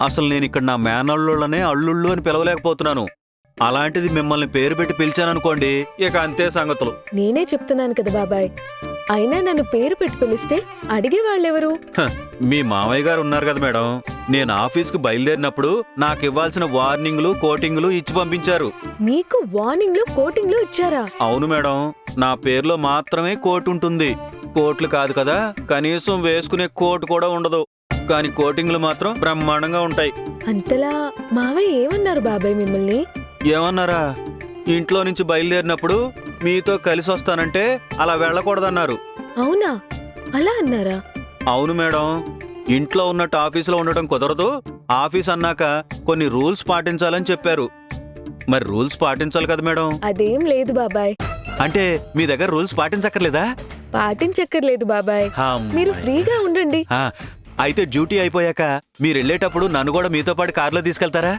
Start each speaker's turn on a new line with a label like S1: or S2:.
S1: అసలు నేనిక్కడ నా మేనల్లుళ్ళనే అల్లుళ్ళు అని పిలవలేకపోతున్నాను. అలాంటిది మిమ్మల్ని పేరు పెట్టి పిలిచాననుకోండి, ఇక అంతే సంగతులు.
S2: నేనే చెప్తున్నాను కదా బాబాయ్, అయినా నన్ను పేరు పెట్టి పిలిస్తే అడిగేవాళ్ళెవరు?
S1: మీ మామయ్య గారు ఉన్నారు కదా మేడం. నేను ఆఫీస్కి బయలుదేరినప్పుడు నాకు ఇవ్వాల్సిన వార్నింగ్లు కోటింగ్లు ఇచ్చి పంపించారు.
S2: నీకు వార్నింగ్లు కోటింగ్లు ఇచ్చారా?
S1: అవును మేడం, నా పేరులో మాత్రమే కోట్ ఉంటుంది. కోట్లు కాదు కదా, కనీసం వేసుకునే కోట్ కూడా ఉండదు. కానీ కోటింగ్లు మాత్రం బ్రహ్మాండంగా ఉంటాయి.
S2: అంతలా మావయ్య ఏమన్నారు బాబాయ్ మిమ్మల్ని?
S1: ఏమన్నారా? ఇంట్లో నుంచి బయలుదేరినప్పుడు మీతో కలిసి వస్తానంటే అలా వెళ్ళకూడదన్నారు.
S2: అవునా, అలా అన్నారా?
S1: అవును మేడం, ఇంట్లో ఉన్నట్టు ఆఫీసులో ఉండటం కుదరదు. ఆఫీస్ అన్నాక కొన్ని రూల్స్ పాటించాలని చెప్పారు. మరి రూల్స్ పాటించాలి కదా మేడం.
S2: అదేం లేదు బాబాయ్.
S1: అంటే మీ దగ్గర రూల్స్ పాటించక్కర్లేదా?
S2: పాటించక్కర్లేదు బాబాయ్,
S1: అమ్మయ్య.
S2: మీరు ఫ్రీగా ఉండండి.
S1: అయితే డ్యూటీ అయిపోయాక మీరు వెళ్ళేటప్పుడు నన్ను కూడా మీతో పాటు కారులో తీసుకెళ్తారా?